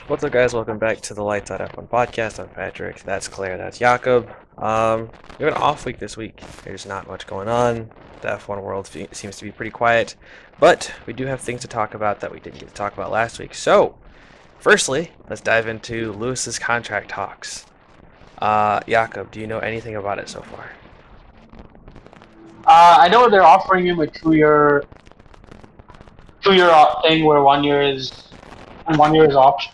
What's up, guys? Welcome back to the Lights Out F1 podcast. I'm Patrick. That's Claire. That's Jakob. We have an off week this week. There's not much going on. The F1 world seems to be pretty quiet, but we do have things to talk about that we didn't get to talk about last week. So, firstly, let's dive into Lewis's contract talks. Jakob, do you know anything about it so far? I know they're offering him a two-year thing where 1 year is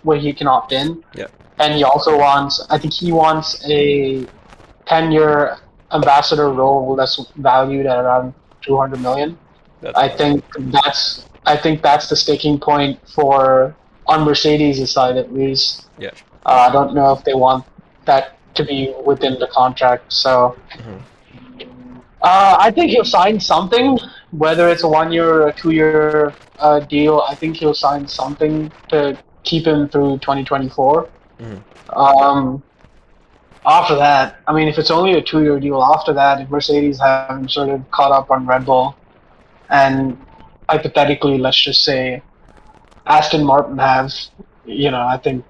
where he can opt in. Yep. And he also wants, I think he wants a 10-year ambassador role that's valued at around 200 million. I think that's the sticking point on Mercedes' side at least. Yeah. I don't know if they want that to be within the contract, so. I think he'll sign something, whether it's a 1 year or a 2 year deal. I think he'll sign something to keep him through 2024. After that, I mean, if it's only a 2 year deal, after that, if Mercedes haven't sort of caught up on Red Bull, and hypothetically, let's just say Aston Martin have, I think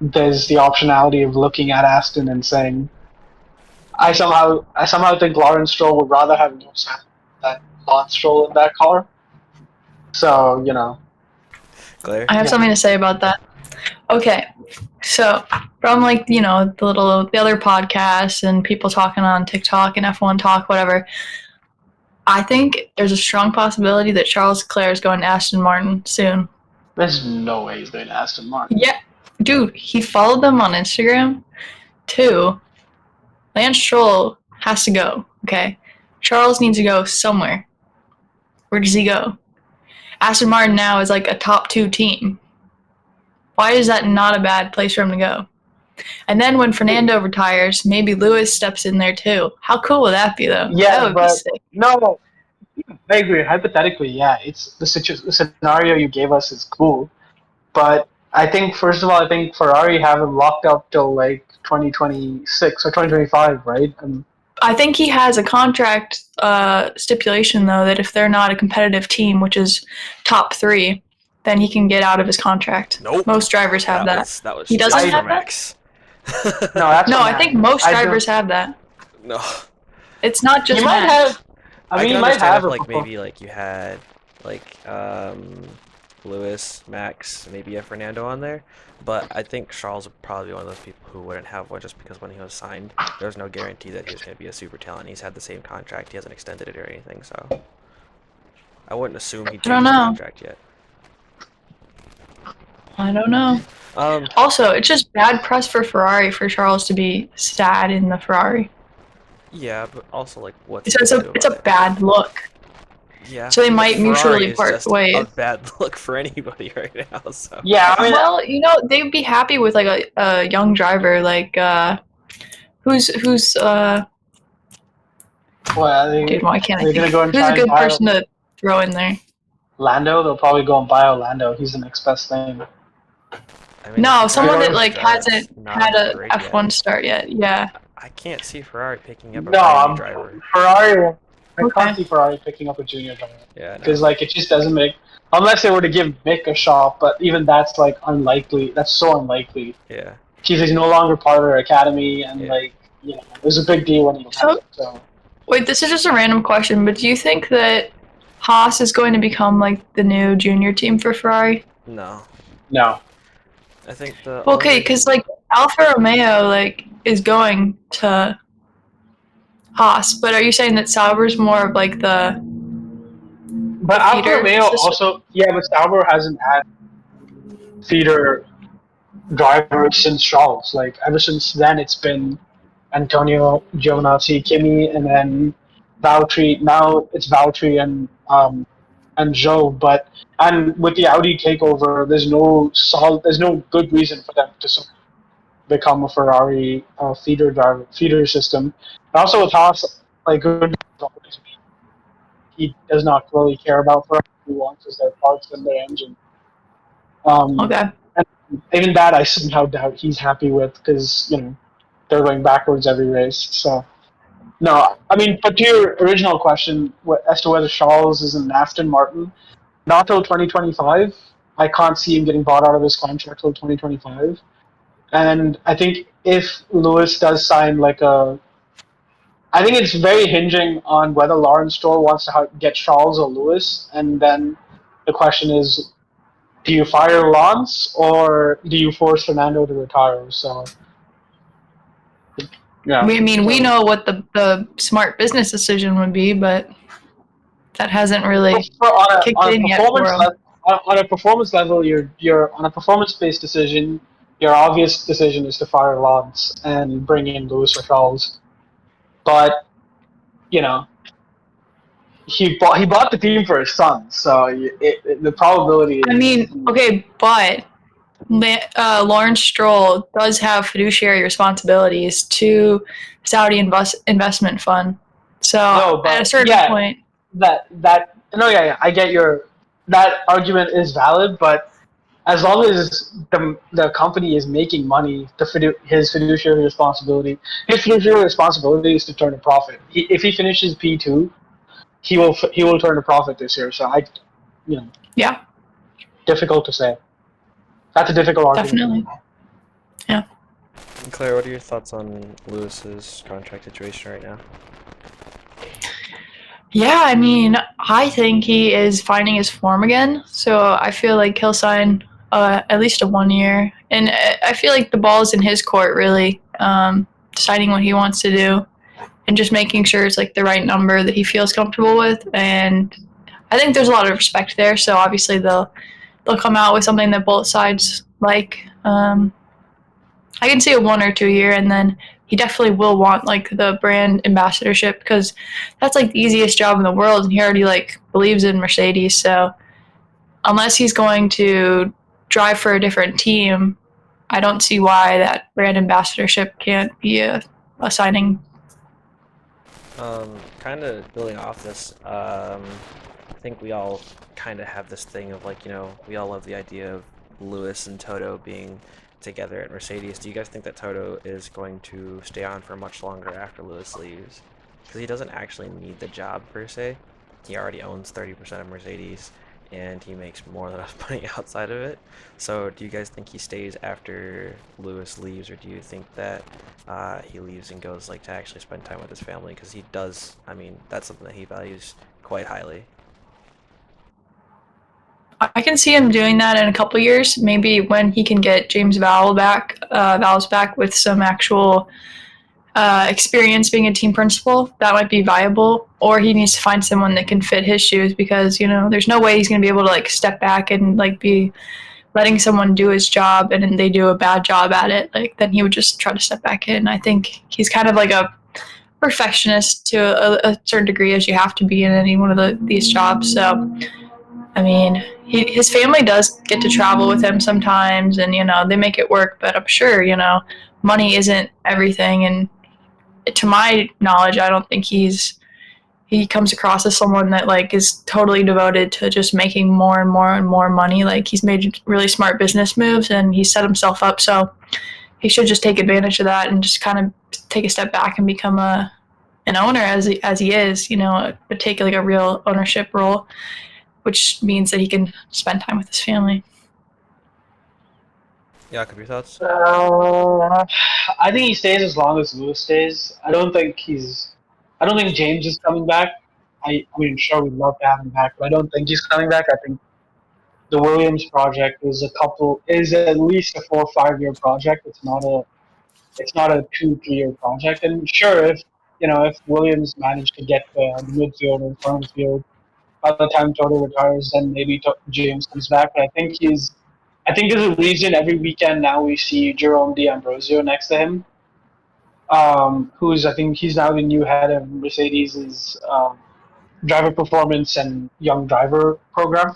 there's the optionality of looking at Aston and saying, I somehow think Lawrence Stroll would rather have Lewis Hamilton than Lance Stroll in that car. So, Claire? I have something to say about that. Okay, so from the other podcasts and people talking on TikTok and F1 Talk, whatever, I think there's a strong possibility that Charles Leclerc is going to Aston Martin soon. There's no way he's going to Aston Martin. Yeah, dude, he followed them on Instagram too. Lance Stroll has to go, okay? Charles needs to go somewhere. Where does he go? Aston Martin now is like a top 2 team. Why is that not a bad place for him to go? And then when Fernando retires, maybe Lewis steps in there too. How cool would that be, though? Yeah, that would but be sick. No, I agree. Hypothetically, yeah, it's the scenario you gave us is cool, but I think first of all, I think Ferrari have him locked up till like 2026 or 2025, right? I think he has a contract stipulation, though, that if they're not a competitive team, which is top 3, then he can get out of his contract. Nope. Most drivers have that. That was He doesn't have Max. No, I think most drivers have that. No. It's not just you might Max. have. I mean, you might have maybe you had Lewis, Max, maybe a Fernando on there, but I think Charles would probably be one of those people who wouldn't have one just because when he was signed, there was no guarantee that he was going to be a super talent. He's had the same contract; he hasn't extended it or anything, so I wouldn't assume he'd change his contract yet. I don't know. Also, it's just bad press for Ferrari for Charles to be sad in the Ferrari. Yeah, but also what's it's a bad look. Yeah. So they might mutually part ways. A bad look for anybody right now. So. Yeah, I mean, well, they'd be happy with a young driver who's dude, why can't I think? Who's a good person to throw in there? Lando. They'll probably go and buy Lando. He's the next best thing. I mean, no, someone that hasn't had a F1 start yet. Yeah. I can't see Ferrari picking up a junior driver. Ferrari. I can't see Ferrari picking up a junior driver. Yeah. Because it just doesn't make, unless they were to give Nyck a shot, but even that's unlikely. That's so unlikely. Yeah. He's no longer part of their academy, and it was a big deal when he was so. Wait, this is just a random question, but do you think that Haas is going to become the new junior team for Ferrari? No. I think okay, because Alfa Romeo is going to Haas, but are you saying that Sauber's more of the? But Alfa Romeo also, but Sauber hasn't had feeder drivers since Charles. Ever since then, it's been Antonio Giovinazzi, Kimi, and then Valtteri. Now it's Valtteri and Joe, and with the Audi takeover, there's no good reason for them to become a Ferrari feeder system. And also with Haas, he does not really care about Ferrari. He wants is their parts and their engine. Okay. And even that, I somehow doubt he's happy with because they're going backwards every race. So. No, I mean, but to your original question as to whether Charles is in Aston Martin, not till 2025. I can't see him getting bought out of his contract till 2025. And I think if Lewis does sign I think it's very hinging on whether Lawrence Stroll wants to get Charles or Lewis, and then the question is, do you fire Lance or do you force Fernando to retire? So, yeah. We know what the smart business decision would be, but that hasn't really kicked in yet for him. On a performance level, you're on a performance-based decision. Your obvious decision is to fire Lance and bring in Lewis or Charles. But you know, he bought the team for his son, so the probability. I mean, okay, but Lawrence Stroll does have fiduciary responsibilities to Saudi investment fund. So at a certain point, I get that argument is valid, but as long as the company is making money, his fiduciary responsibility is to turn a profit. If he finishes P2, he will turn a profit this year. So yeah, difficult to say. That's a difficult argument. Definitely. Yeah. Claire, what are your thoughts on Lewis's contract situation right now? Yeah, I mean, I think he is finding his form again. So I feel like he'll sign at least a 1 year. And I feel like the ball's in his court, really, deciding what he wants to do and just making sure it's like the right number that he feels comfortable with. And I think there's a lot of respect there. So obviously they'll come out with something that both sides like. I can see a 1 or 2 year, and then he definitely will want like the brand ambassadorship because that's like the easiest job in the world, and he already like believes in Mercedes. So unless he's going to drive for a different team, I don't see why that brand ambassadorship can't be a signing. Kind of building off this, I think we all kind of have this thing of like, we all love the idea of Lewis and Toto being together at Mercedes. Do you guys think that Toto is going to stay on for much longer after Lewis leaves? Because he doesn't actually need the job per se. He already owns 30% of Mercedes, and he makes more than enough money outside of it. So do you guys think he stays after Lewis leaves, or do you think that he leaves and goes like to actually spend time with his family? Because he does, I mean, that's something that he values quite highly. I can see him doing that in a couple years, maybe when he can get James Vowles back with some actual experience being a team principal. That might be viable, or he needs to find someone that can fit his shoes because there's no way he's going to be able to like step back and like be letting someone do his job and then they do a bad job at it. Like then he would just try to step back in. I think he's kind of like a perfectionist to a certain degree, as you have to be in any one of these jobs. So I mean, his family does get to travel with him sometimes, and they make it work. But I'm sure money isn't everything. And to my knowledge, I don't think he comes across as someone that like is totally devoted to just making more and more and more money. Like he's made really smart business moves, and he set himself up. So he should just take advantage of that and just kind of take a step back and become an owner as he is. But take like a real ownership role, which means that he can spend time with his family. Jakob, your thoughts? I think he stays as long as Lewis stays. I don't think James is coming back. I mean, sure, we'd love to have him back, but I don't think he's coming back. I think the Williams project is at least a 4 or 5 year project. It's not a 2-3 year project. And sure, if Williams managed to get the midfield or front of the field by the time Toto retires, then maybe James comes back. But I think there's a reason every weekend now we see Jerome D'Ambrosio next to him, I think he's now the new head of Mercedes' driver performance and young driver program.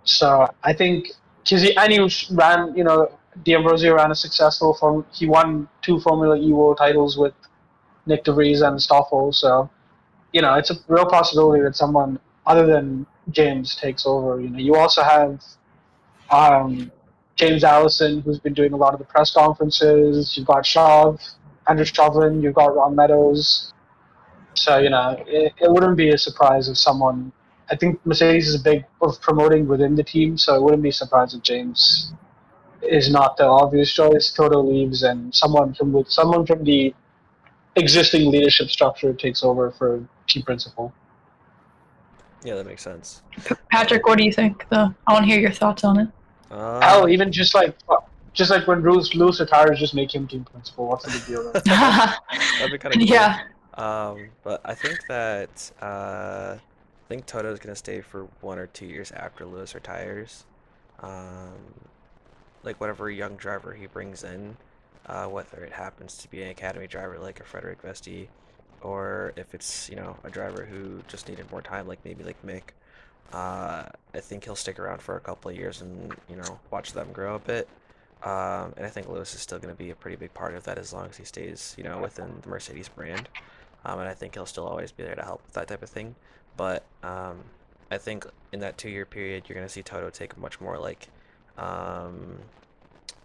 So I think D'Ambrosio ran a successful he won 2 Formula E World titles with Nyck de Vries and Stoffel. So it's a real possibility that someone other than James takes over. You also have James Allison, who's been doing a lot of the press conferences. You've got Andrew Shovlin, you've got Ron Meadows. So, it wouldn't be a surprise if someone I think Mercedes is big of promoting within the team, so I wouldn't be surprised if James is not the obvious choice. Toto leaves, and someone from the existing leadership structure takes over for team principal. Yeah, that makes sense. Patrick, what do you think, though? I want to hear your thoughts on it. Hell, even just like when Lewis retires, just make him team principal. What's the big deal? That'd be kind of cool. Yeah. But I think that I think Toto's gonna stay for 1 or 2 years after Lewis retires. Um, like whatever young driver he brings in, whether it happens to be an academy driver like a Frederick Vesti, or if it's a driver who just needed more time, like maybe like Mick. I think he'll stick around for a couple of years and watch them grow a bit. And I think Lewis is still going to be a pretty big part of that as long as he stays within the Mercedes brand. And I think he'll still always be there to help with that type of thing. But I think in that 2 year period, you're going to see Toto take a much more like um,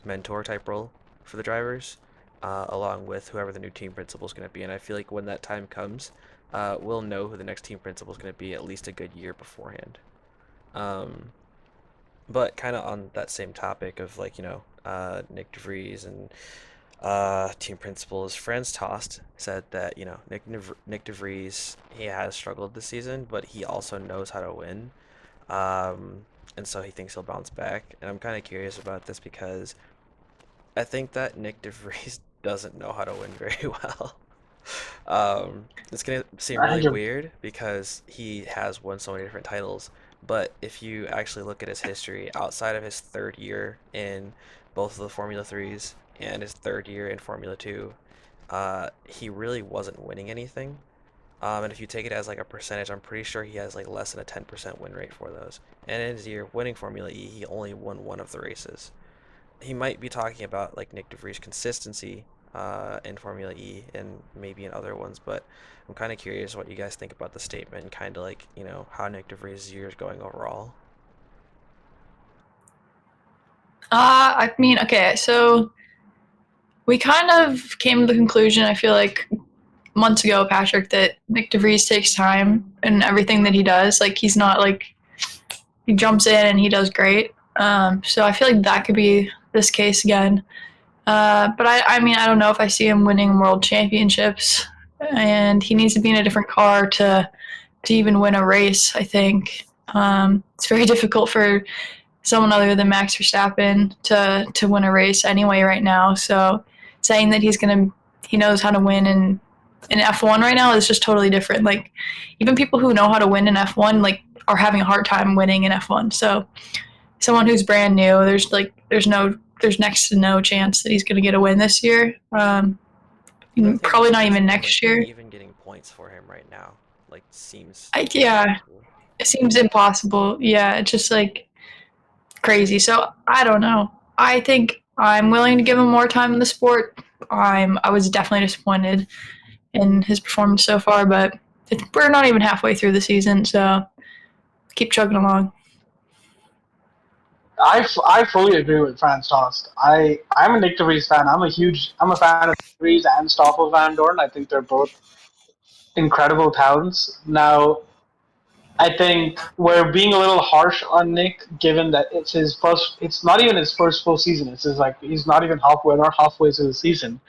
mentor type role for the drivers, along with whoever the new team principal is going to be. And I feel like when that time comes, we'll know who the next team principal is going to be at least a good year beforehand. Um, but kind of on that same topic of like, Nyck DeVries and team principals, Franz Tost said that, Nyck DeVries, he has struggled this season, but he also knows how to win. And so he thinks he'll bounce back. And I'm kind of curious about this because I think that Nyck DeVries doesn't know how to win very well. It's gonna seem really weird because he has won so many different titles, but if you actually look at his history outside of his third year in both of the Formula 3s and his third year in Formula 2, he really wasn't winning anything. And if you take it as like a percentage, I'm pretty sure he has like less than a 10% win rate for those. And in his year winning Formula E, he only won one of the races. He might be talking about like Nyck DeVries' consistency in Formula E and maybe in other ones, but I'm kind of curious what you guys think about the statement and kind of like, how Nyck DeVries' year is going overall. I mean, okay, so we kind of came to the conclusion, I feel like, months ago, Patrick, that Nyck DeVries takes time in everything that he does. Like, he's not like, he jumps in and he does great. So I feel like that could be this case again. But I mean, I don't know if I see him winning world championships, and he needs to be in a different car to even win a race. I think it's very difficult for someone other than Max Verstappen to win a race anyway right now. So saying that he knows how to win in F1 right now is just totally different. Like even people who know how to win in F1 like are having a hard time winning in F1. So someone who's brand new, there's next to no chance that he's going to get a win this year. Probably not even next year. Even getting points for him right now, like seems. Yeah, it seems impossible. Yeah, it's just like crazy. So I don't know. I think I'm willing to give him more time in the sport. I was definitely disappointed in his performance so far, but we're not even halfway through the season, so keep chugging along. I fully agree with Franz Tost. I'm a Nyck DeVries fan. I'm a fan of DeVries and Stoffel Van Dorn. I think they're both incredible talents. Now, I think we're being a little harsh on Nyck, given that it's his first. It's not even his first full season. It's his like he's not even halfway. Not halfway through the season,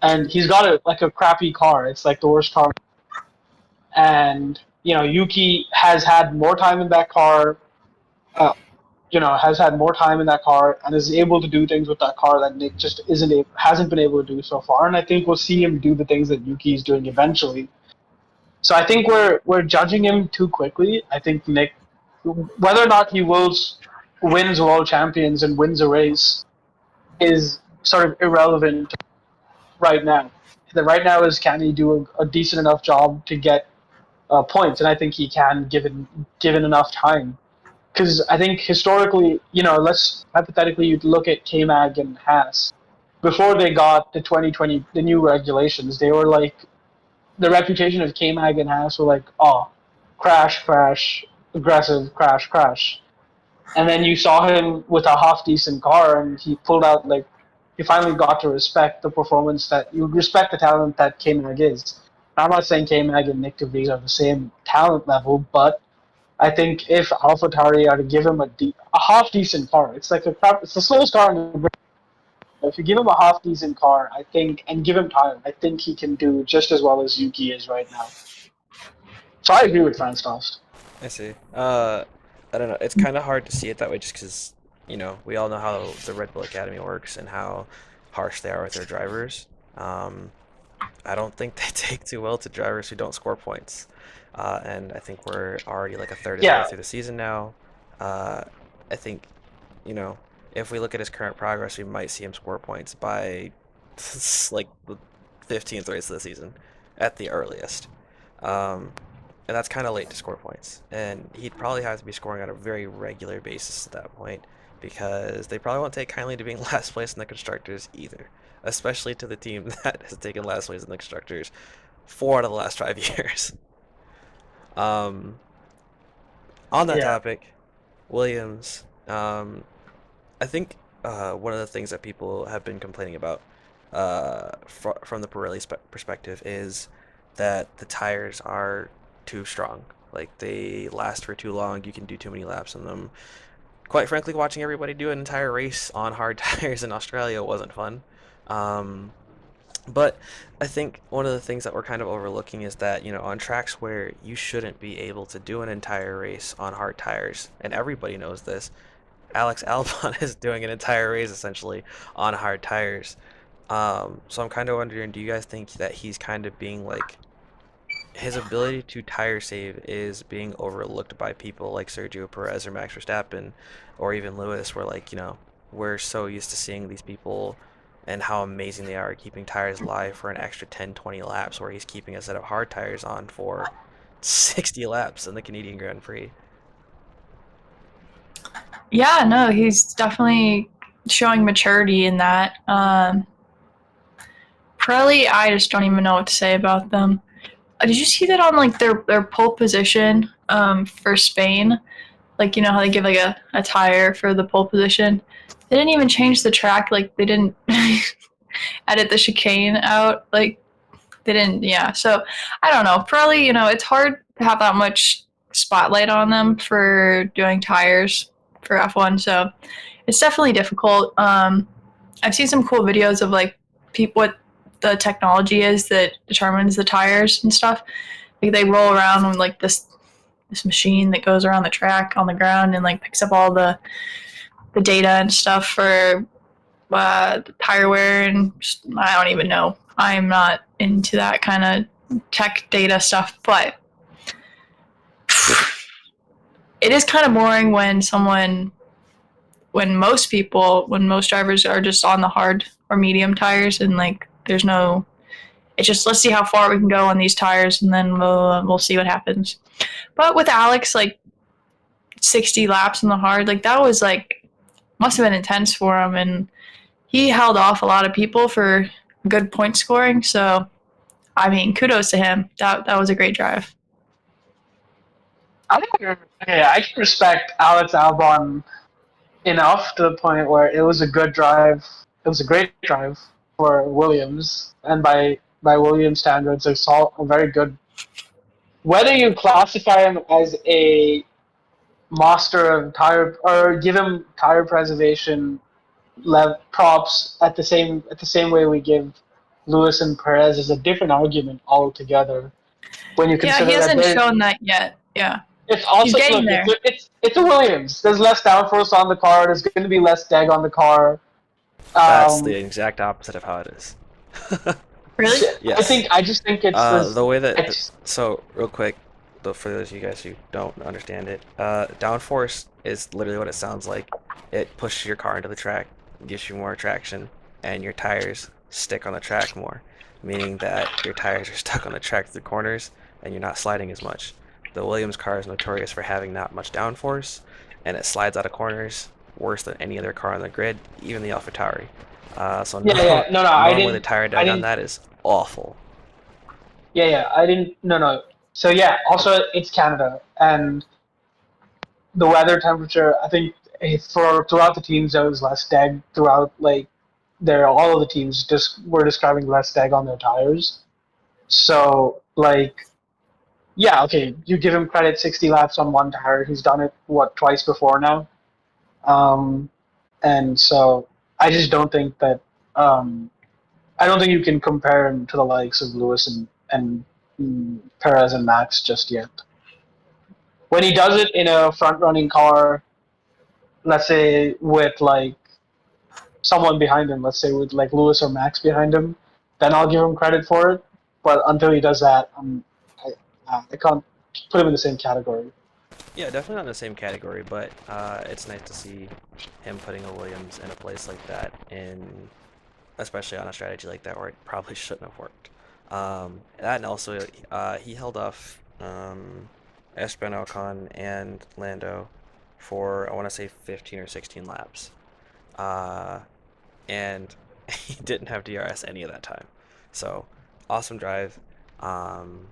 and he's got a crappy car. It's like the worst car. And Yuki has had more time in that car. Uh, has had more time in that car and is able to do things with that car that Nyck just hasn't been able to do so far. And I think we'll see him do the things that Yuki is doing eventually. So I think we're judging him too quickly. I think Nyck, whether or not he wins world champions and wins a race, is sort of irrelevant right now. The right now is can he do a decent enough job to get points, and I think he can given enough time. Because I think historically, let's hypothetically you look at K-Mag and Haas. Before they got the 2020, the new regulations, they were like, the reputation of K-Mag and Haas were like, oh, crash, crash, aggressive, crash, crash. And then you saw him with a half decent car, and he pulled out like, he finally got to respect the performance that you respect the talent that K-Mag is. I'm not saying K-Mag and Nyck DeVries are the same talent level, but I think if AlphaTauri are to give him a half decent car, it's the slowest car in the grid. If you give him a half decent car, I think, and give him time, I think he can do just as well as Yuki is right now. So I agree with Franz Tost. I see. I don't know. It's kind of hard to see it that way just because, we all know how the Red Bull Academy works and how harsh they are with their drivers. Um, I don't think they take too well to drivers who don't score points. And I think we're already like a third of the way Yeah, through the season now. Uh, I think, you know, if we look at his current progress, we might see him score points by like the 15th race of the season at the earliest. Um, and that's kind of late to score points. And he'd probably have to be scoring on a very regular basis at that point because they probably won't take kindly to being last place in the constructors either, especially to the team that has taken last place in the constructors 4 out of the last 5 years. Um, on that yeah. topic, Williams, I think one of the things that people have been complaining about from the Pirelli perspective is that the tires are too strong. Like they last for too long. You can do too many laps on them. Quite frankly, watching everybody do an entire race on hard tires in Australia wasn't fun. Um, but I think one of the things that we're kind of overlooking is that, on tracks where you shouldn't be able to do an entire race on hard tires, and everybody knows this, Alex Albon is doing an entire race essentially on hard tires. So I'm kind of wondering, do you guys think that he's kind of being like his ability to tire save is being overlooked by people like Sergio Perez or Max Verstappen or even Lewis, where like, we're so used to seeing these people and how amazing they are at keeping tires live for an extra 10, 20 laps, where he's keeping a set of hard tires on for 60 laps in the Canadian Grand Prix. Yeah, no, he's definitely showing maturity in that. Pirelli, I just don't even know what to say about them. Did you see that on like their pole position for Spain? Like, you know how they give like a tire for the pole position? They didn't even change the track. Like they didn't edit the chicane out. Like they didn't. Yeah. So I don't know. Probably, it's hard to have that much spotlight on them for doing tires for F1. So it's definitely difficult. I've seen some cool videos of like what the technology is that determines the tires and stuff. Like they roll around with like this machine that goes around the track on the ground and like picks up all the data and stuff for the tire wear, and just, I don't even know. I'm not into that kind of tech data stuff, but it is kind of boring when most drivers are just on the hard or medium tires and like there's no, it's just let's see how far we can go on these tires and then we'll see what happens. But with Alex, like 60 laps in the hard, like that was like must have been intense for him, and he held off a lot of people for good point scoring. So I mean, kudos to him. That was a great drive. I can respect Alex Albon enough to the point where it was a good drive. It was a great drive for Williams, and by Williams standards, a very good. Whether you classify him as a master of tire or give him tire preservation props at the same way we give Lewis and Perez is a different argument altogether. When you Yeah, he consider that hasn't shown that yet. Yeah, it's he's also getting look, there. it's a Williams. There's less downforce on the car. There's going to be less deg on the car. That's the Um, exact opposite of how it is. Really? Yes. I just think it's this. The way that, It's, so real quick, though, for those of you guys who don't understand it, downforce is literally what it sounds like. It pushes your car into the track, gives you more traction, and your tires stick on the track more, meaning that your tires are stuck on the track through corners and you're not sliding as much. The Williams car is notorious for having not much downforce, and it slides out of corners worse than any other car on the grid, even the AlphaTauri. So yeah. No, no. I normally the didn't. tire I deg on didn't. that is awful. Yeah. I didn't. No, no. So yeah. Also, it's Canada, and the weather temperature. I think for throughout the teams there was less deg throughout all of the teams just were describing less deg on their tires. So like yeah, okay, you give him credit 60 laps on one tire. He's done it, twice before now. Um, and so I just don't think that I don't think you can compare him to the likes of Lewis and Perez and Max just yet. When he does it in a front running car, let's say with like someone behind him, let's say with like Lewis or Max behind him, then I'll give him credit for it. But until he does that, I can't put him in the same category. Yeah, definitely not in the same category, but it's nice to see him putting a Williams in a place like that, and especially on a strategy like that where it probably shouldn't have worked. That and also he held off Esteban Ocon and Lando for I want to say 15 or 16 laps, uh, and he didn't have DRS any of that time. So awesome drive. Um,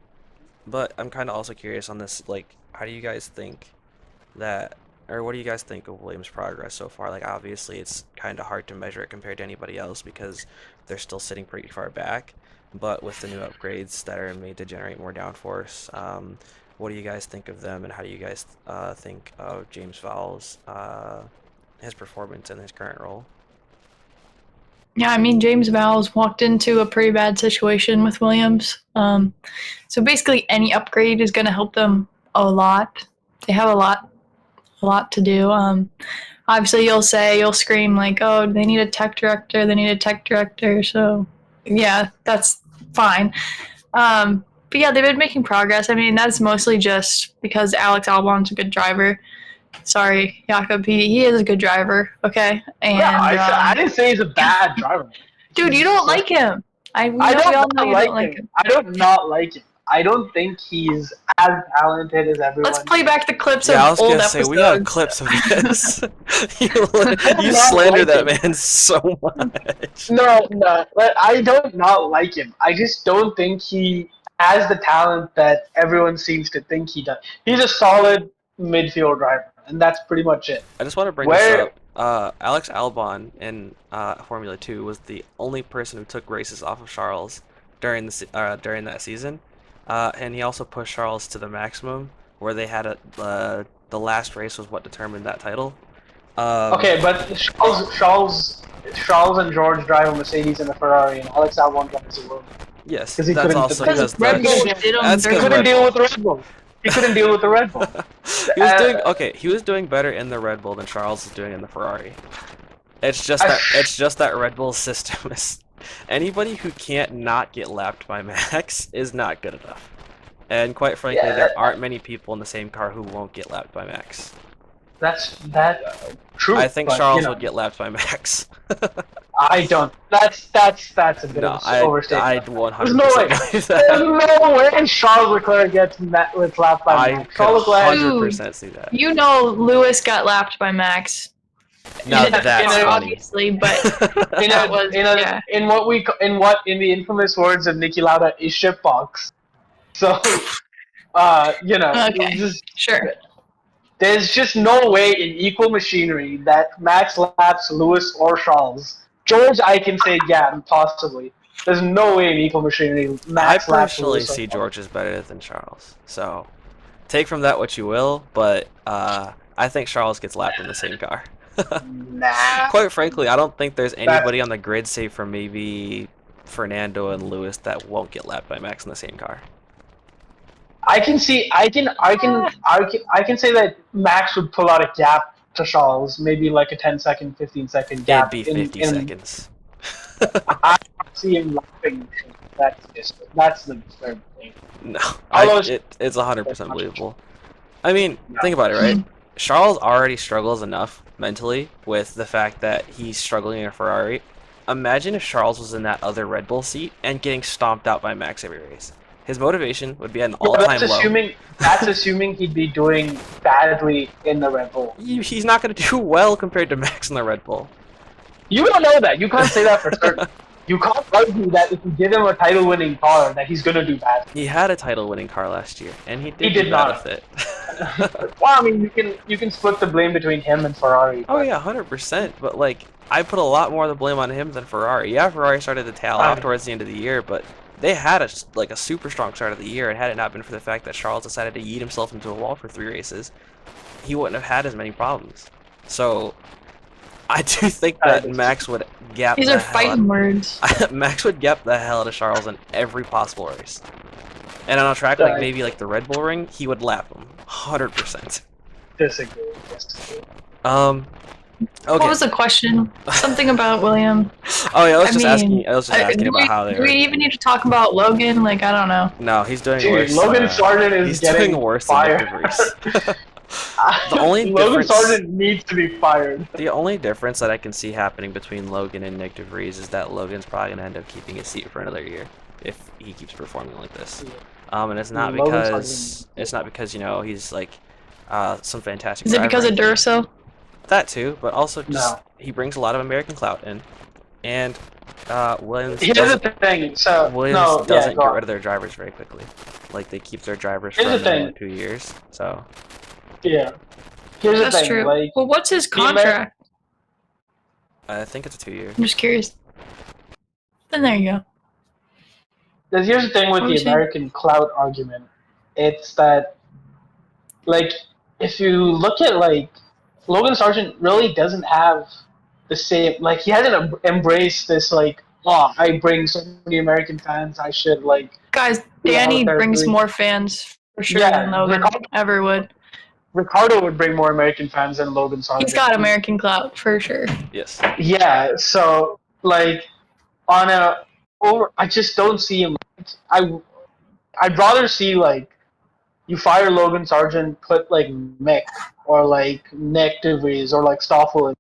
but I'm kind of also curious on this, like, how do you guys think that, or what do you guys think of Williams' progress so far? Like, obviously, it's kind of hard to measure it compared to anybody else because they're still sitting pretty far back. But with the new upgrades that are made to generate more downforce, what do you guys think of them, and how do you guys think of James Vowles, his performance in his current role? Yeah, I mean, James Vowles walked into a pretty bad situation with Williams. So basically, any upgrade is going to help them a lot. They have a lot to do. Obviously, you'll scream like, "Oh, they need a tech director. They need a tech director." So, yeah, that's fine. But yeah, they've been making progress. I mean, that's mostly just because Alex Albon's a good driver. Sorry, Jakob. He is a good driver. Okay, and Yeah, I didn't say he's a bad driver. dude, you don't like him. We all know you don't like him. I don't not like him. I don't think he's as talented as everyone. Let's play back the clips Yeah, I of was old gonna say episodes. we got clips of this. you not slander like that him. man so much. No, I don't not like him. I just don't think he has the talent that everyone seems to think he does. He's a solid midfield driver, and that's pretty much it. I just want to bring this up. Alex Albon in Formula 2 was the only person who took races off of Charles during during that season, and he also pushed Charles to the maximum, where they had the last race was what determined that title. Okay, but Charles and George drive a Mercedes and a Ferrari, and Alex Albon drives a Williams. Yes, Because he that's couldn't- also because because Red Bull the, did him that's He dirty. 'cause couldn't Red deal Bull. with the Red Bull. He couldn't deal with the Red Bull. He was doing okay. He was doing better in the Red Bull than Charles is doing in the Ferrari. It's just that Red Bull system is anybody who can't not get lapped by Max is not good enough. And quite frankly, Yeah. there aren't many people in the same car who won't get lapped by Max. That's true. I think but, Charles would get lapped by Max. I don't. That's a bit No, of an overstatement. I'd 100% There's no way. believe There's that. no way Charles Leclerc gets lapped by I Max. could Charles Leclerc. 100% see that. You know, Lewis got lapped by Max. Now Yeah, that's you know, funny. Obviously, but In that was yeah. in the infamous words of Niki Lauda, a shitbox. So, Okay. Sure. There's just no way in equal machinery that Max laps Lewis or Charles. George, I can say, yeah, possibly. There's no way in equal machinery I Max laps personally Lewis or see Charles. George as better than Charles. So take from that what you will, but I think Charles gets lapped in the same car. Nah. Quite frankly, I don't think there's anybody on the grid, save for maybe Fernando and Lewis, that won't get lapped by Max in the same car. I can say that Max would pull out a gap to Charles, maybe like a 10-second, 15-second It'd gap. be 50 seconds. I see him lapping. That's the third thing. No, Although it's 100% believable. I mean, think about it, right? Charles already struggles enough mentally with the fact that he's struggling in a Ferrari. Imagine if Charles was in that other Red Bull seat and getting stomped out by Max every race. His motivation would be at an all-time low. That's assuming he'd be doing badly in the Red Bull. He's not going to do well compared to Max in the Red Bull. You don't know that. You can't say that for certain. You can't argue that if you give him a title-winning car, that he's going to do bad. He had a title-winning car last year, and he did did not. benefit. Well, I mean, you can split the blame between him and Ferrari. Oh yeah, 100%. But like, I put a lot more of the blame on him than Ferrari. Yeah, Ferrari started to tail off towards the end of the year, but they had a super strong start of the year, and had it not been for the fact that Charles decided to yeet himself into a wall for 3 races, he wouldn't have had as many problems. So I do think that Max would gap These the are hell fighting words. Max would gap the hell out of Charles in every possible race. And on a track like maybe like the Red Bull Ring, he would lap him 100%. Disagree. Okay. What was the question? Something about William. Oh yeah, I was just asking about how they do we even need to talk about Logan? Like, I don't know. No, he's doing worse. Logan Sargent is getting doing worse fired. than Nyck de Vries. Logan Sargent needs to be fired. The only difference that I can see happening between Logan and Nyck de Vries is that Logan's probably gonna end up keeping his seat for another year if he keeps performing like this. And it's not because you know he's like some fantastic. Is it because of Durso? That too, but also just he brings a lot of American clout in, and Williams. Here's the thing. So Williams doesn't get rid of their drivers very quickly. Like they keep their drivers for another 2 years. So yeah, here's the thing. That's true. Like, well, what's his contract? I think it's a 2-year. I'm just curious. Then there you go. Here's the thing with the American clout argument. It's that, like, if you look at like. Logan Sargent really doesn't have the same, like, he hasn't embraced this, like, oh, I bring so many American fans, I should, like... Guys, Danny brings more fans, for sure, than Logan ever would. Ricardo would bring more American fans than Logan Sargent. He's got American clout, for sure. Yes. Yeah, so, like, I just don't see him, I'd rather see, like, you fire Logan Sargent, put, like, Mick, or like Nyck de Vries, or like Stoffel. I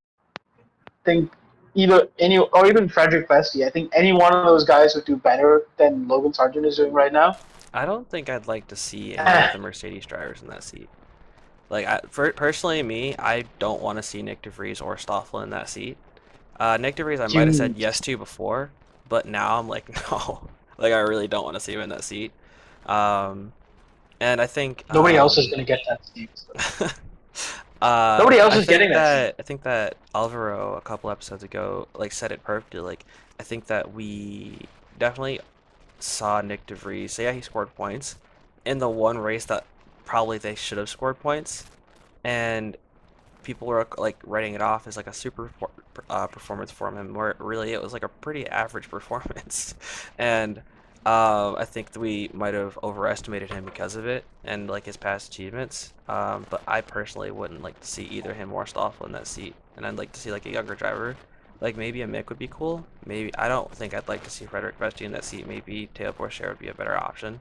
think or even Frederick Vesti. I think any one of those guys would do better than Logan Sargent is doing right now. I don't think I'd like to see any of the Mercedes drivers in that seat. Like, personally, I don't want to see Nyck de Vries or Stoffel in that seat. Nyck de Vries, I might have said yes to before, but now I'm like, no. Like, I really don't want to see him in that seat. And I think nobody else is going to get that seat. Nobody else is getting that. I think that Alvaro a couple episodes ago like said it perfectly. Like, I think that we definitely saw Nyck de Vries. So yeah, he scored points in the one race that probably they should have scored points, and people were like writing it off as like a super performance from him, where really it was like a pretty average performance. And I think that we might have overestimated him because of it and like his past achievements. But I personally wouldn't like to see either him or Stoffel in that seat, and I'd like to see like a younger driver. Like maybe a Mick would be cool. Maybe I don't think I'd like to see Frederick Vesti in that seat. Maybe Teo Pourchaire would be a better option.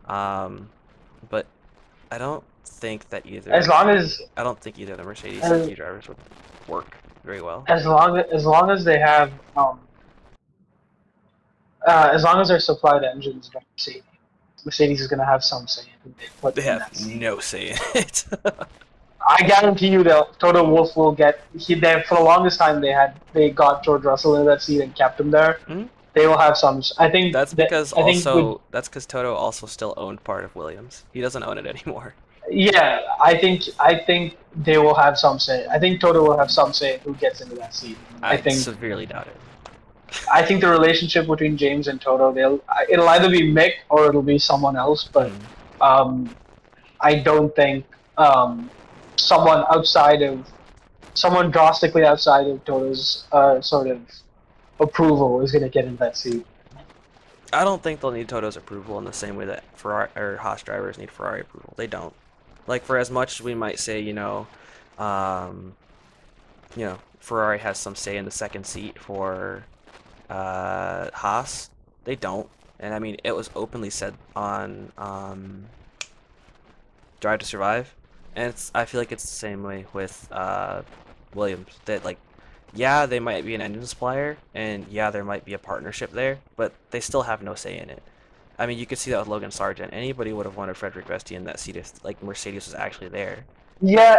But I don't think that either. I don't think either of the Mercedes CQ drivers would work very well. As long as they have as long as they're supplied engines by Mercedes is going to have some say in it. They have no say in it. I guarantee you that Toto Wolff will get. For the longest time they got George Russell in that seat and kept him there. Mm-hmm. They will have some. I think that's because that's because Toto also still owned part of Williams. He doesn't own it anymore. Yeah, I think they will have some say. I think Toto will have some say in who gets into that seat. I think severely doubt it. I think the relationship between James and Toto, it'll either be Mick or it'll be someone else. But I don't think someone drastically outside of Toto's sort of approval is going to get in that seat. I don't think they'll need Toto's approval in the same way that Ferrari or Haas drivers need Ferrari approval. They don't. Like, for as much as we might say, Ferrari has some say in the second seat for Haas, they don't. And I mean, it was openly said on Drive to Survive, and I feel like it's the same way with Williams. That like, yeah, they might be an engine supplier, and yeah, there might be a partnership there, but they still have no say in it. I mean, you could see that with Logan Sargent. Anybody would have wanted Frederick Vesti in that seat if like Mercedes was actually there. Yeah,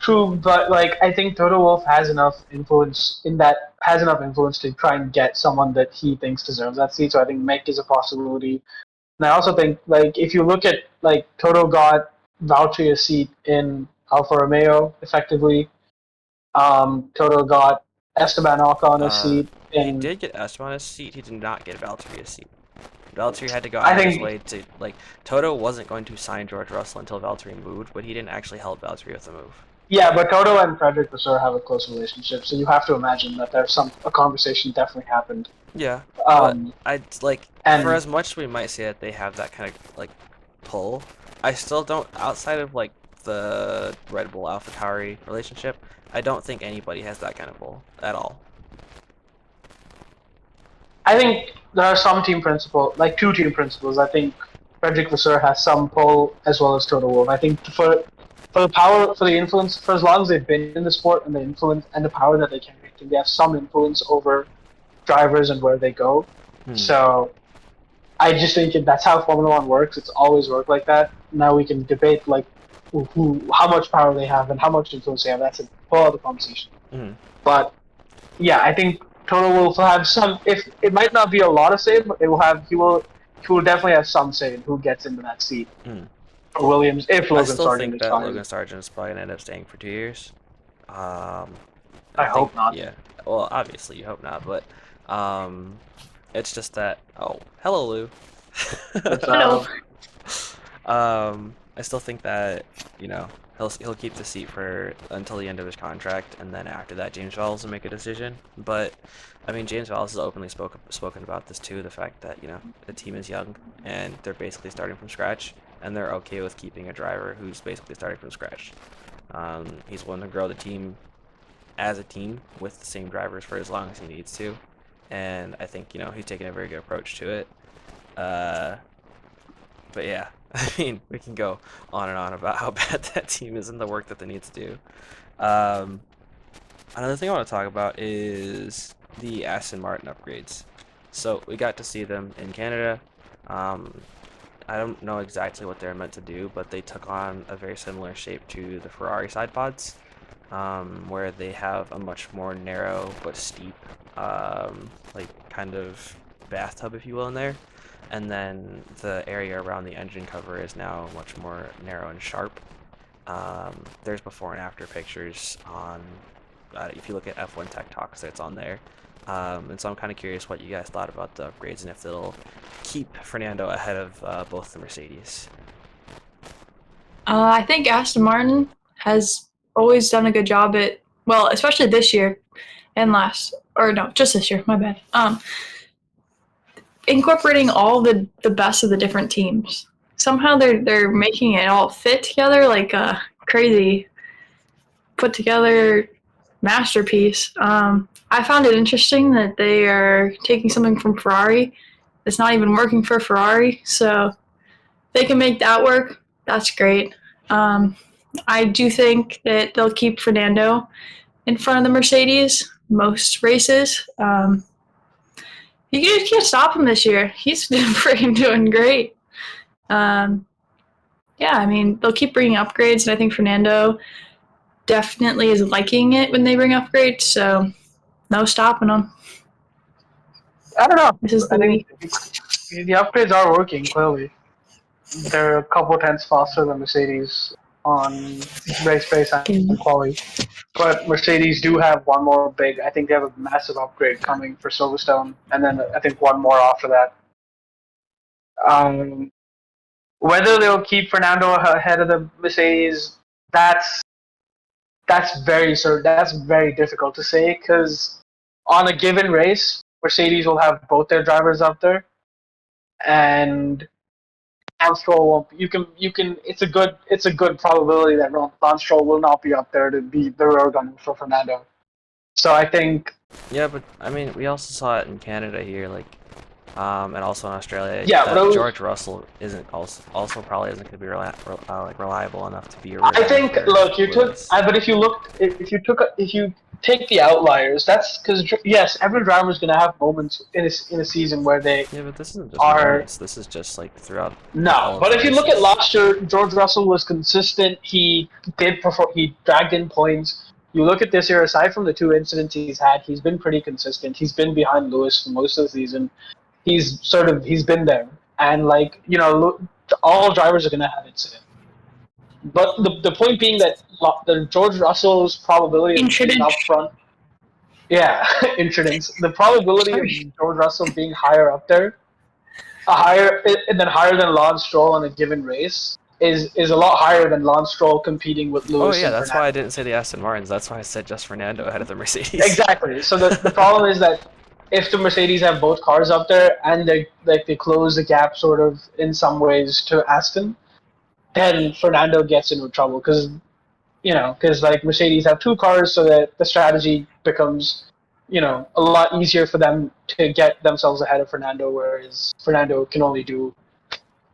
true, but like I think Toto Wolff has enough influence to try and get someone that he thinks deserves that seat. So I think Mick is a possibility. And I also think like if you look at like Toto got Valtteri a seat in Alfa Romeo effectively. Toto got Esteban Ocon a seat. He did get Esteban a seat. He did not get Valtteri a seat. Valtteri had to go out of his way to, like, Toto wasn't going to sign George Russell until Valtteri moved, but he didn't actually help Valtteri with the move. Yeah, but Toto and Frederick Vasseur have a close relationship, so you have to imagine that a conversation definitely happened. Yeah, but for and as much as we might say that they have that kind of, like, pull, I still don't, outside of, like, the Red Bull AlphaTauri relationship, I don't think anybody has that kind of pull at all. I think there are some team principles, like two team principles. I think Frederick Vasseur has some pull as well as Toto Wolff. I think for the power, for the influence, for as long as they've been in the sport and the influence and the power that they carry, I think they have some influence over drivers and where they go. So I just think that's how Formula One works. It's always worked like that. Now we can debate like how much power they have and how much influence they have. That's a whole other conversation. But yeah, I think Toto will have some. If it might not be a lot of say, but he will definitely have some say in who gets into that seat for Williams. If Logan Sargent is fine. Logan Sargent is probably gonna end up staying for 2 years. I hope not. Yeah. Well, obviously you hope not, but it's just that. Oh, hello, Lou. Hello. I still think that he'll keep the seat for until the end of his contract, and then after that, James Vowles will make a decision. But I mean, James Vowles has openly spoken about this too. The fact that the team is young and they're basically starting from scratch, and they're okay with keeping a driver who's basically starting from scratch. He's willing to grow the team as a team with the same drivers for as long as he needs to, and I think he's taking a very good approach to it. But yeah, I mean, we can go on and on about how bad that team is and the work that they need to do. Another thing I want to talk about is the Aston Martin upgrades. So we got to see them in Canada. I don't know exactly what they're meant to do, but they took on a very similar shape to the Ferrari side pods, where they have a much more narrow but steep, like kind of bathtub, if you will, in there. And then the area around the engine cover is now much more narrow and sharp. There's before and after pictures on, if you look at F1 Tech Talks, it's on there. And so I'm kind of curious what you guys thought about the upgrades and if they'll keep Fernando ahead of both the Mercedes. I think Aston Martin has always done a good job at, well, especially this year and just this year, my bad. Incorporating all the best of the different teams. Somehow they're making it all fit together like a crazy put together masterpiece. I found it interesting that they are taking something from Ferrari that's not even working for Ferrari, so they can make that work. That's great. I do think that they'll keep Fernando in front of the Mercedes most races. You can't stop him this year. He's freaking doing great. Yeah, I mean, they'll keep bringing upgrades, and I think Fernando definitely is liking it when they bring upgrades, so no stopping them. I don't know. I think the upgrades are working, clearly. They're a couple tenths faster than Mercedes on race pace and quality. But Mercedes do have one more I think they have a massive upgrade coming for Silverstone, and then I think one more after that. Whether they'll keep Fernando ahead of the Mercedes, that's very difficult to say, because on a given race, Mercedes will have both their drivers up there, and Lance Stroll won't. It's a good probability that Lance Stroll will not be up there to be the rear gunner for Fernando. So I think. Yeah, but I mean, we also saw it in Canada here, and also in Australia. Yeah, but George Russell also probably isn't going to be reliable enough to be a. I think. Look, if you take the outliers, that's because yes, every driver is going to have moments in a season where they. Yeah, but this isn't just moments. This is just like throughout. No, but if you look at last year, George Russell was consistent. He did perform. He dragged in points. You look at this year, aside from the two incidents he's had, he's been pretty consistent. He's been behind Lewis for most of the season. He's been there, and all drivers are going to have incidents. But the point being that the George Russell's probability of being up front, incidents. The probability of George Russell being higher up there higher than Lance Stroll in a given race is a lot higher than Lance Stroll competing with Oh Lewis yeah, and that's why I Fernando. didn't say the Aston Martins. That's why I said just Fernando ahead of the Mercedes. Exactly. So the problem is that if the Mercedes have both cars up there and they close the gap sort of in some ways to Aston, then Fernando gets into trouble because like Mercedes have two cars, so that the strategy becomes a lot easier for them to get themselves ahead of Fernando, whereas Fernando can only do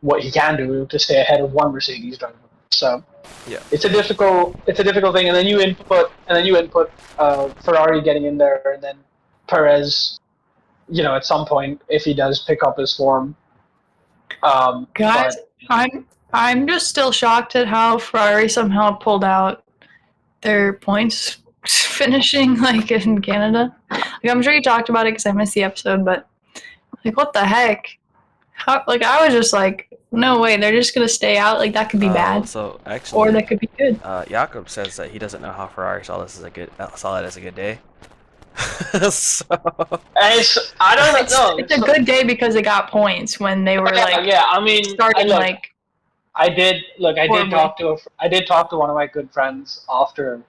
what he can do to stay ahead of one Mercedes driver. So Yeah. it's a difficult thing, and then you input Ferrari getting in there, and then Perez, at some point if he does pick up his form. Guys, But I'm just still shocked at how Ferrari somehow pulled out their points finishing like in Canada. Like I'm sure you talked about it because I missed the episode, but like what the heck? How like I was just like, no way, they're just gonna stay out. Like that could be Well, bad, so or actually, that could be good. Jakob says that he doesn't know how Ferrari saw it as a good day. So I don't It's know. it's a good day because they got points when they were Yeah, like yeah. I mean, I starting look. like I did look. horribly. I did talk to one of my good friends after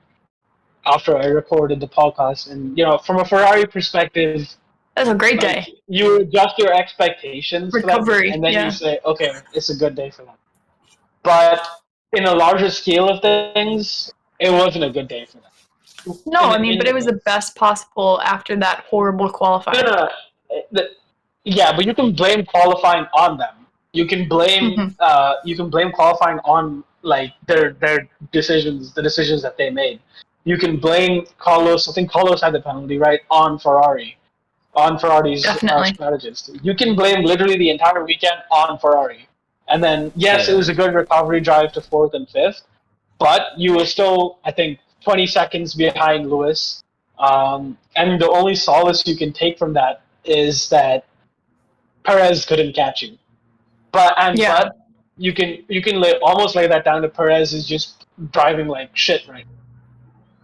I recorded the podcast, and from a Ferrari perspective, That's a great like day. you adjust your expectations for them, Recovery, and then you yeah. say, okay, it's a good day for them. But in a larger scale of things, it wasn't a good day for them. No, In I mean, but it was the best possible after that horrible no, no, qualifying. no. Yeah, but you can blame qualifying on them. Hmm. You can blame qualifying on like their decisions, the decisions that they made. You can blame Carlos. I think Carlos had the penalty right on Ferrari, on Ferrari's Definitely. strategist. You can blame literally the entire weekend on Ferrari. And then yes, it yeah, was a good recovery drive to fourth and fifth, but you were still, I think, 20 seconds behind Lewis. And the only solace you can take from that is that Perez couldn't catch you. Yeah. But you can almost lay that down to Perez is just driving like shit right.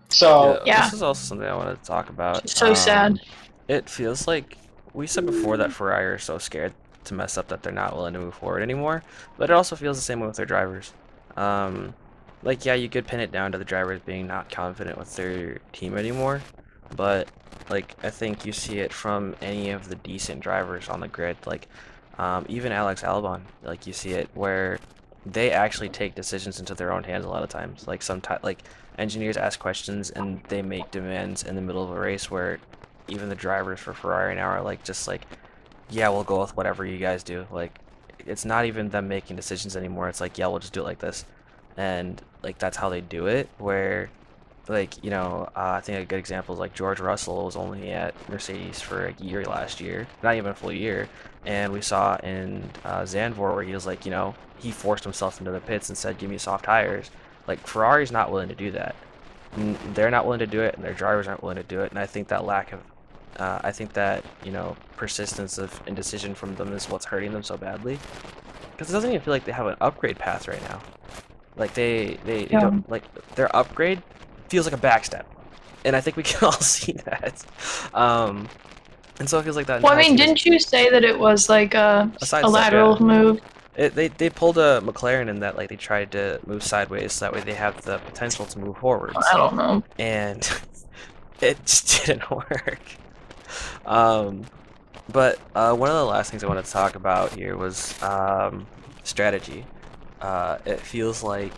So yeah. Yeah. This is also something I wanted to talk about. Just so sad. It feels like we said before that Ferrari are so scared to mess up that they're not willing to move forward anymore. But it also feels the same way with their drivers. Um, like yeah, you could pin it down to the drivers being not confident with their team anymore, but like I think you see it from any of the decent drivers on the grid. Like even Alex Albon, like you see it where they actually take decisions into their own hands a lot of times. Like sometimes, like engineers ask questions and they make demands in the middle of a race where even the drivers for Ferrari now are like just like, yeah, we'll go with whatever you guys do. Like it's not even them making decisions anymore. It's like, yeah, we'll just do it like this, and like that's how they do it. Where like I think a good example is like George Russell was only at Mercedes for a year last year, not even a full year, and we saw in Zandvoort where he was like, he forced himself into the pits and said, "Give me soft tires." Like Ferrari's not willing to do that. They're not willing to do it, and their drivers aren't willing to do it. And I think that I think that persistence of indecision from them is what's hurting them so badly. Because it doesn't even feel like they have an upgrade path right now. Like they Yeah. don't like their upgrade feels like a backstep, and I think we can all see that. Um, and so it feels like that Well, I entire mean, team is didn't you say that it was like a a a sidestep. Yeah, lateral move? they pulled a McLaren in that like they tried to move sideways so that way they have the potential to move forwards, I don't know. and it just didn't work. Um, but one of the last things I wanted to talk about here was strategy. It feels like,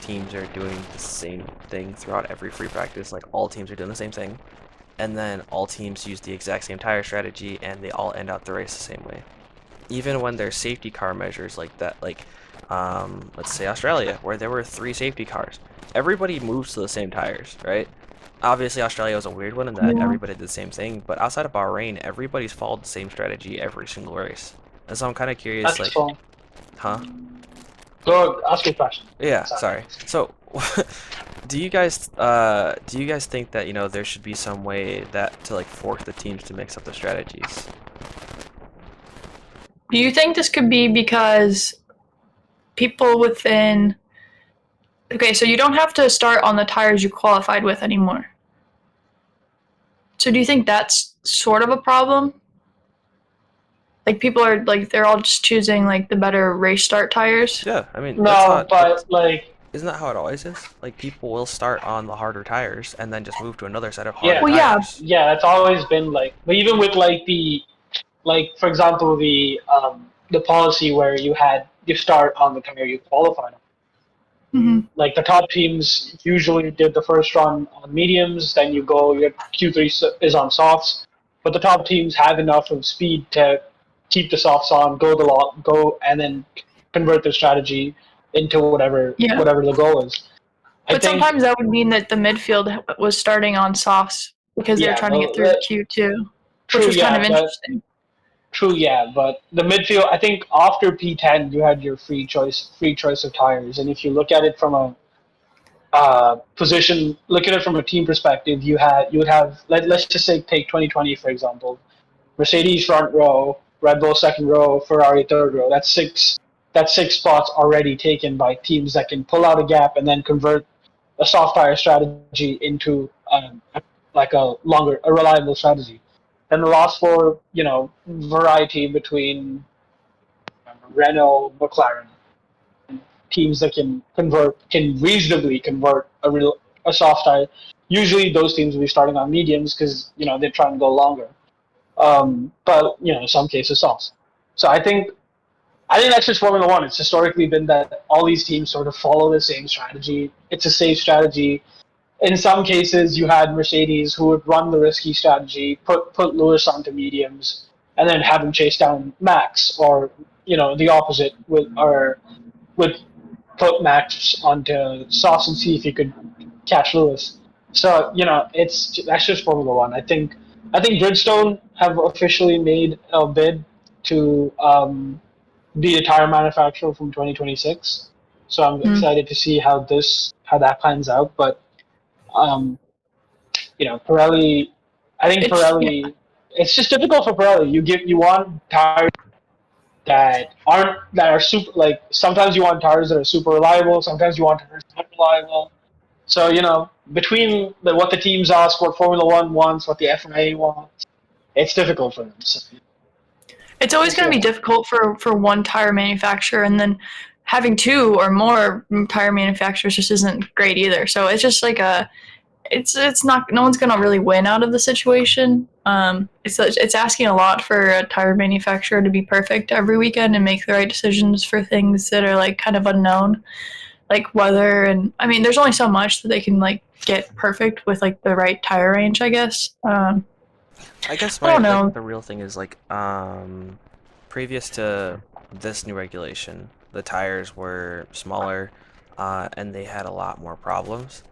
teams are doing the same thing throughout every free practice. Like all teams are doing the same thing, and then all teams use the exact same tire strategy, and they all end out the race the same way. Even when there's safety car measures like that, like let's say Australia, where there were 3 safety cars, everybody moves to the same tires, right? Obviously, Australia was a weird one in that Yeah. everybody did the same thing, but outside of Bahrain, everybody's followed the same strategy every single race. And so I'm kind of curious, that's like, all. huh? Go ask your question. Yeah, Sorry. sorry. So, do you guys think that there should be some way that to like force the teams to mix up the strategies? Do you think this could be because people within? Okay, so you don't have to start on the tires you qualified with anymore. So do you think that's sort of a problem? Like people are like they're all just choosing like the better race start tires. Yeah, I mean No, but like, isn't that how it always is? Like people will start on the harder tires and then just move to another set of harder yeah, Well, yeah, tires. yeah, that's always been like. But even with like for example, the policy where you start on the tire you qualify on. hmm Like the top teams usually did the first run on mediums, then your Q3 is on softs, but the top teams have enough of speed to keep the softs on, go and then convert their strategy into yeah. whatever the goal is. I But think, sometimes that would mean that the midfield was starting on softs because they were yeah, trying to get through Q2, which true, was kind of yeah, interesting. but the midfield, I think after P10 you had your free choice of tires, and if you look at it from a position, look at it from a team perspective, you would have let's just say take 2020 for example, Mercedes front row, Red Bull second row, Ferrari third row. That's six spots already taken by teams that can pull out a gap and then convert a soft tire strategy into like a reliable strategy. Then the last four, variety between Renault, McLaren, teams that can reasonably convert a soft tire. Usually, those teams will be starting on mediums because they're trying to go longer. But in some cases, softs. So I think that's just Formula One. It's historically been that all these teams sort of follow the same strategy. It's a safe strategy. In some cases, you had Mercedes who would run the risky strategy, put Lewis onto mediums, and then have him chase down Max, or the opposite with put Max onto softs and see if he could catch Lewis. So that's just Formula One. I think Bridgestone have officially made a bid to be a tire manufacturer from 2026. So I'm Mm. excited to see how that plans out. But um, Pirelli, I think Yeah. Pirelli, it's just difficult for Pirelli. You want tires that are super, like sometimes you want tires that are super reliable, sometimes you want tires that are unreliable. So between what the teams ask, what Formula One wants, what the FIA wants, it's difficult for them. So It's we'll always see going to what be happens. difficult for one tire manufacturer, and then having two or more tire manufacturers just isn't great either. So it's just like it's not, no one's going to really win out of the situation. It's asking a lot for a tire manufacturer to be perfect every weekend and make the right decisions for things that are like kind of unknown, like weather, and I mean there's only so much that they can like get perfect with like the right tire range, I guess. I guess I don't the know. real thing is previous to this new regulation, the tires were smaller, and they had a lot more problems.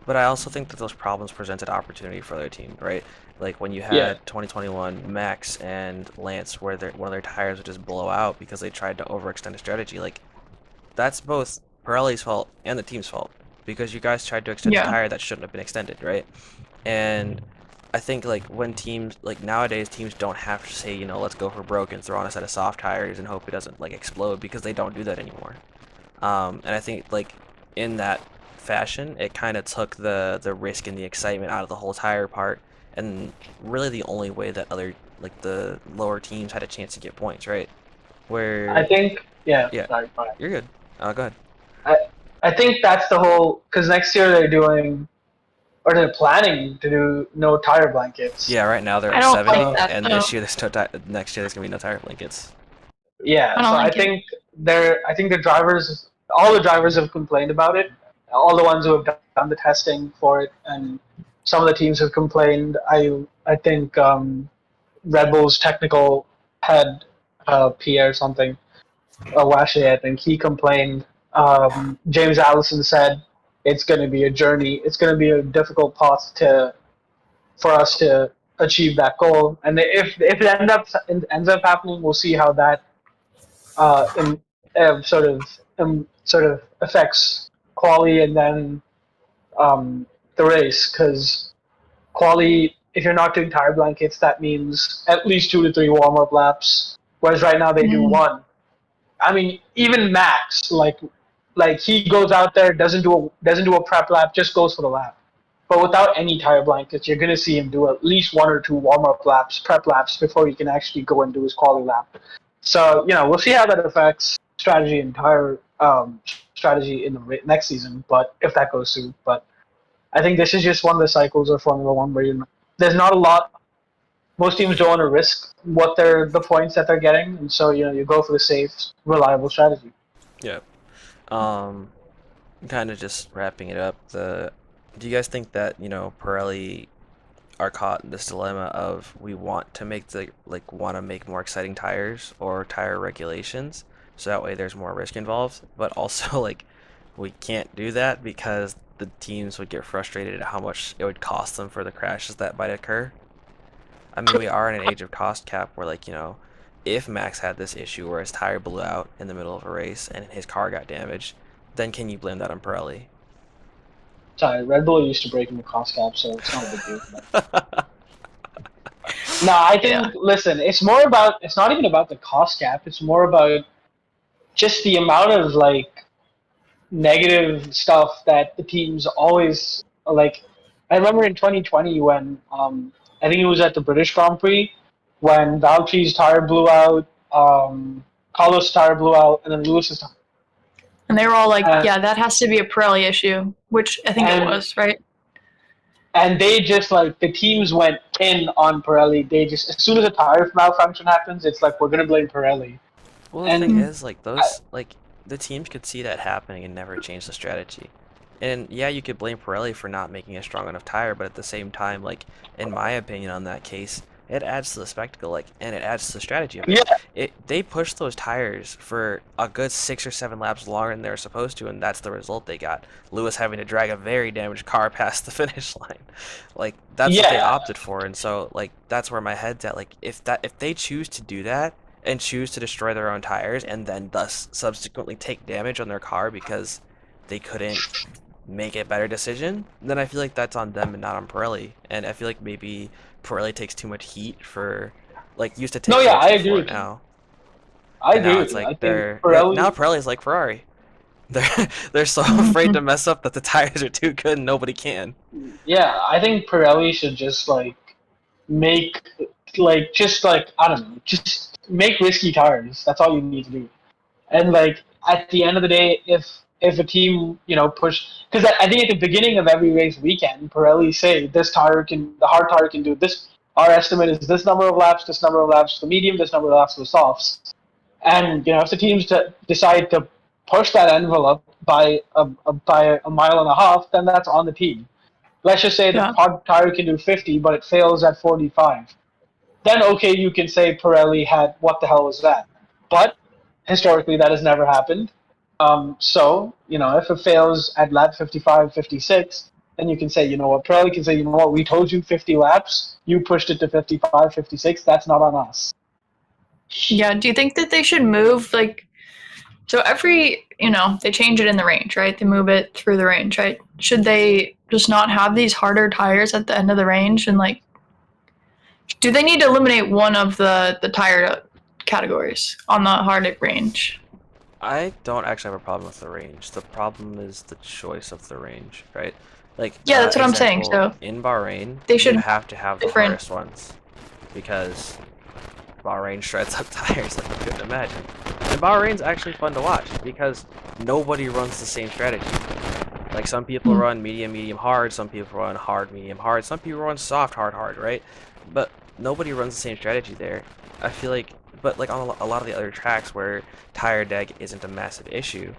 But I also think that those problems presented opportunity for other teams, right? Like when you Yeah, had 2021 Max and Lance, where one of their tires would just blow out because they tried to overextend a strategy. Like that's both Pirelli's fault and the team's fault because you guys tried to extend a Yeah. tire that shouldn't have been extended, right? And I think like when teams like nowadays teams don't have to say, let's go for broke and throw on a set of soft tires and hope it doesn't like explode because they don't do that anymore. And I think like in that fashion, it kind of took the risk and the excitement out of the whole tire part, and really the only way that other like the lower teams had a chance to get points, right? I Where think. Yeah, yeah, sorry, fine. you're good. Go ahead. I I think that's the whole, because next year they're doing, or they're planning to do no tire blankets. Yeah, right now they're I at don't like So 70, that and though. this year next year there's gonna be no tire blankets. yeah, I don't so I like it. think all the drivers have complained about it. All the ones who have done the testing for it, and some of the teams have complained. I think Red Bull's technical head, Pierre something, Washe, I think he complained. James Allison said it's going to be a journey. It's going to be a difficult path for us to achieve that goal. And if it ends up happening, we'll see how that in, sort of affects quali and then the race, because quali, if you're not doing tire blankets, that means at least 2 to 3 warm up laps. Whereas right now they do Mm. one. I mean, even Max, like he goes out there, doesn't do a prep lap, just goes for the lap. but without any tire blankets, you're going to see him do at least 1 or 2 warm-up laps, prep laps, before he can actually go and do his quali lap. So, we'll see how that affects strategy and tire strategy in the next season, but if that goes through. But I think this is just one of the cycles of Formula One where there's not a lot. Most teams don't want to risk the points that they're getting, and so you go for the safe, reliable strategy. Yeah. Kind of just wrapping it up. Do you guys think that Pirelli are caught in this dilemma of we want to make more exciting tires or tire regulations, so that way there's more risk involved, but also like we can't do that because the teams would get frustrated at how much it would cost them for the crashes that might occur. I mean, we are in an age of cost cap where, like, if Max had this issue where his tire blew out in the middle of a race and his car got damaged, then can you blame that on Pirelli? Sorry, Red Bull used to breaking the cost cap, so it's not a big deal. No, I think, listen, it's not even about the cost cap, it's more about just the amount of, like, negative stuff that the teams always, like, I remember in 2020 when, I think it was at the British Grand Prix, when Valtteri's tire blew out, Carlos' tire blew out, and then Lewis's tire. And they were all like, yeah, that has to be a Pirelli issue, which I think it was, right? And they just, like, the teams went in on Pirelli. They just, as soon as a tire malfunction happens, it's like, we're going to blame Pirelli. Well, the thing is, like, the teams could see that happening and never change the strategy. And yeah, you could blame Pirelli for not making a strong enough tire, but at the same time, like, in my opinion on that case, it adds to the spectacle, like, and it adds to the strategy of it. Yeah. They pushed those tires for a good 6 or 7 laps longer than they were supposed to, and that's the result they got. Lewis having to drag a very damaged car past the finish line. Like, that's what they opted for, and so, like, that's where my head's at. Like, if they choose to do that, and choose to destroy their own tires, and then thus subsequently take damage on their car because they couldn't make a better decision, then I feel like that's on them and not on Pirelli. And I feel like maybe Pirelli takes too much heat for, like, used to take. No, yeah, I agree agree with now. I agree with you. Like Pirelli... now Pirelli's like Ferrari. They're so afraid to mess up that the tires are too good and nobody can. Yeah, I think Pirelli should just I don't know, just make risky tires. That's all you need to do. And like at the end of the day, if a team push, because I think at the beginning of every race weekend, Pirelli say the hard tire can do this. Our estimate is this number of laps, this number of laps for the medium, this number of laps for the softs. And if the teams decide to push that envelope by a mile and a half, then that's on the team. Let's just say the hard tire can do 50, but it fails at 45. Then okay, you can say Pirelli had, what the hell was that? But historically, that has never happened. So if it fails at lap 55, 56, then you can say, Pirelli can say, we told you 50 laps, you pushed it to 55, 56, that's not on us. Yeah, do you think that they should move, like, so every, they change it in the range, right? They move it through the range, right? Should they just not have these harder tires at the end of the range? And, like, do they need to eliminate one of the tire categories on the hard range? I don't actually have a problem with the range. The problem is the choice of the range, right? Like, yeah, that's what I'm saying. So in Bahrain, they should you have to have the hardest ones because Bahrain shreds up tires like you couldn't imagine. And Bahrain's actually fun to watch because nobody runs the same strategy. Like, some people run medium, medium, hard. Some people run hard, medium, hard. Some people run soft, hard, hard, right? But nobody runs the same strategy there. I feel like, but like on a lot of the other tracks where tire deg isn't a massive issue,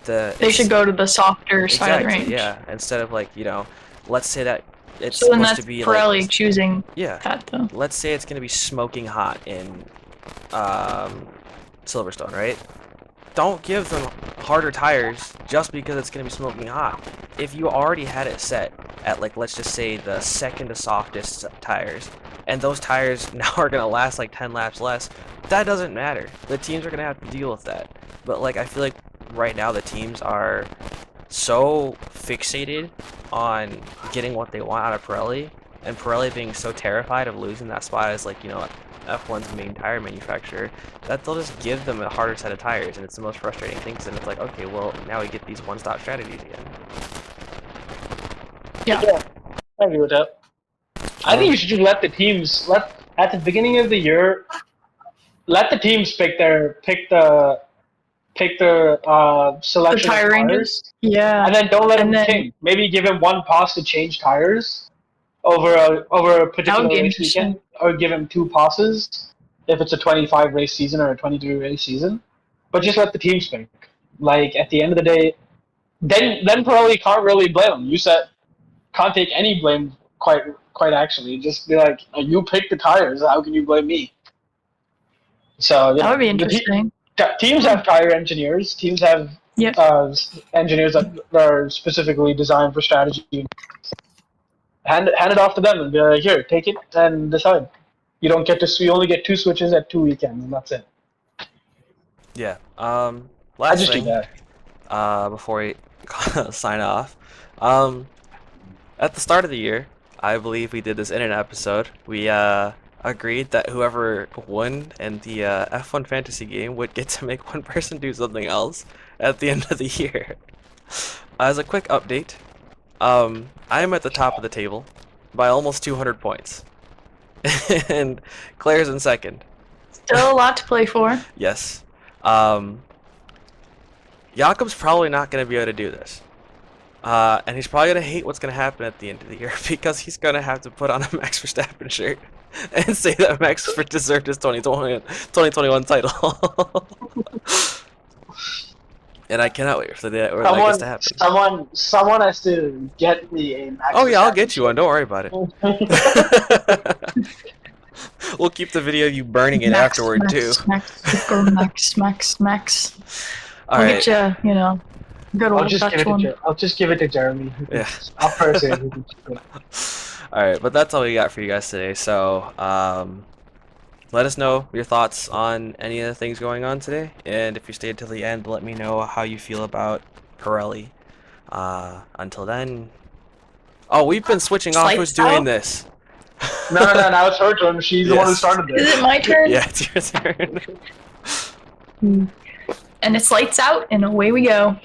they should go to the softer side of the range. Yeah, instead of like, let's say that it's so supposed to be Pirelli like choosing that though. Let's say it's gonna be smoking hot in Silverstone, right? Don't give them harder tires just because it's going to be smoking hot. If you already had it set at, like, let's just say the second to softest tires, and those tires now are going to last like 10 laps less, that doesn't matter. The teams are going to have to deal with that. But, like, I feel like right now the teams are so fixated on getting what they want out of Pirelli, and Pirelli being so terrified of losing that spot as, like, F1's main tire manufacturer, that they'll just give them a harder set of tires, and it's the most frustrating thing, because then it's like, okay, well, now we get these one-stop strategies again. Yeah. I agree with that. I think you should just let the teams at the beginning of the year. Let the teams pick the The selection of tire ranges. tires, Yeah. and then don't let And him then king. Maybe give him one pass to change tires over a that would particular be race interesting. weekend, or give him 2 passes if it's a 25 race season or a 23 race season. But just let the teams pick. Like at the end of the day, then Pirelli can't really blame him. You said can't take any blame quite actually. Just be like, oh, you picked the tires. How can you blame me? So That would be the interesting. teams have tire engineers. Teams have Yep. engineers that are specifically designed for strategy. Hand it off to them and be like, here, take it and decide. You don't get to. You only get 2 switches at 2 weekends, and that's it. Yeah. I Last just do thing, that. before we sign off, at the start of the year, I believe we did this in an episode. We agreed that whoever won in the F1 fantasy game would get to make one person do something else at the end of the year. As a quick update, I'm at the top of the table by almost 200 points, and Claire's in second. Still a lot to play for. Yes. Jakob's probably not going to be able to do this. And he's probably going to hate what's going to happen at the end of the year because he's going to have to put on a Max Verstappen shirt and say that Max deserved his 2021 title. And I cannot wait for the day where that gets to happen. Someone has to get me a Max. Oh yeah, I'll get you one. Don't worry about it. We'll keep the video of you burning it afterward too. Max. All I'll right. get you, good old Dutch one. I'll just give it to Jeremy. Yeah. I'll first it. Alright, but that's all we got for you guys today. So, let us know your thoughts on any of the things going on today. And if you stayed till the end, let me know how you feel about Pirelli. Until then... Oh, we've been switching off who's doing this. No, now it's her turn. She's the one who started this. Is it my turn? Yeah, it's your turn. And it's lights out, and away we go.